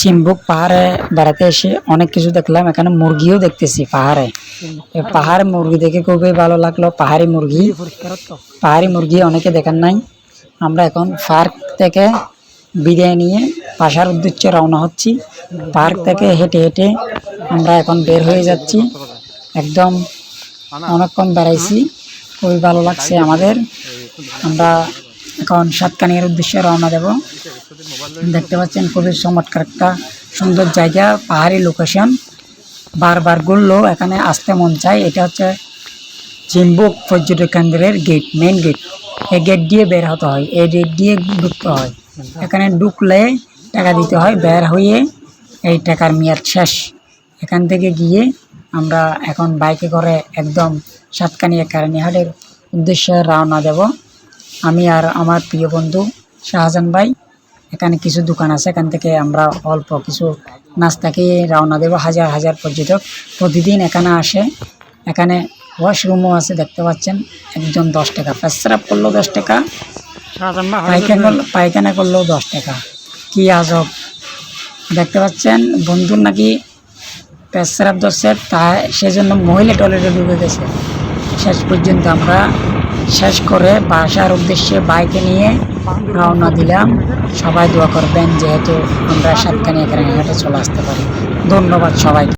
চিম্বুক পাহাড়ে বেড়াতে এসে অনেক কিছু দেখলাম। এখানে মুরগিও দেখতেছি পাহাড়ে। এই পাহাড় মুরগি দেখে খুবই ভালো লাগলো। পাহাড়ি মুরগি অনেকে দেখেন নাই। আমরা এখন পার্ক থেকে বিদায় নিয়ে বাসার উদ্দেশ্যে রওনা হচ্ছি। পার্ক থেকে হেঁটে হেঁটে আমরা এখন বের হয়ে যাচ্ছি। একদম অনেকক্ষণ বেড়াইছি, খুবই ভালো লাগছে আমাদের। আমরা এখন সাতকানিয়ার উদ্দেশ্যে রওনা দেব। দেখতে পাচ্ছেন খুবই চমৎকার একটা সুন্দর জায়গা, পাহাড়ি লোকেশন। বারবার ঘুরলেও এখানে আসতে মন চায়। এটা হচ্ছে চিম্বুক পর্যটক কেন্দ্রের গেট, মেন গেট। এই গেট দিয়ে বের হতে হয়, এই গেট দিয়ে ঢুকতে হয়। এখানে ঢুকলে টাকা দিতে হয়, বের হয়ে এই টাকার মেয়াদ শেষ। এখান থেকে গিয়ে আমরা এখন বাইকে করে একদম সাতকানিয়া কেরানীহাটের উদ্দেশ্যে রওনা দেব। আমি আর আমার প্রিয় বন্ধু শাহজাহান ভাই। এখানে কিছু দোকান আছে, এখান থেকে আমরা অল্প কিছু নাস্তা খেয়ে রওনা দেব। হাজার হাজার পর্যটক প্রতিদিন এখানে আসে। এখানে ওয়াশরুমও আছে, দেখতে পাচ্ছেন। একজন 10 টাকা, পেচ্ছাপ করলেও 10 টাকা, পায়খানা করলেও 10 টাকা। কি আজব! দেখতে পাচ্ছেন বন্ধুর নাকি পেচ্ছাপ ধরছে, তা সেজন্য মহিলা টয়লেটে ঢুকে গেছে। শেষ পর্যন্ত আমরা শেষ করে বাসার উদ্দেশ্যে বাইকে নিয়ে রওনা দিলাম। সবাই দোয়া করবেন যেহেতু আমরা সাতকানিয়া কেরানীহাটে চলে আসতে পারি। ধন্যবাদ সবাইকে।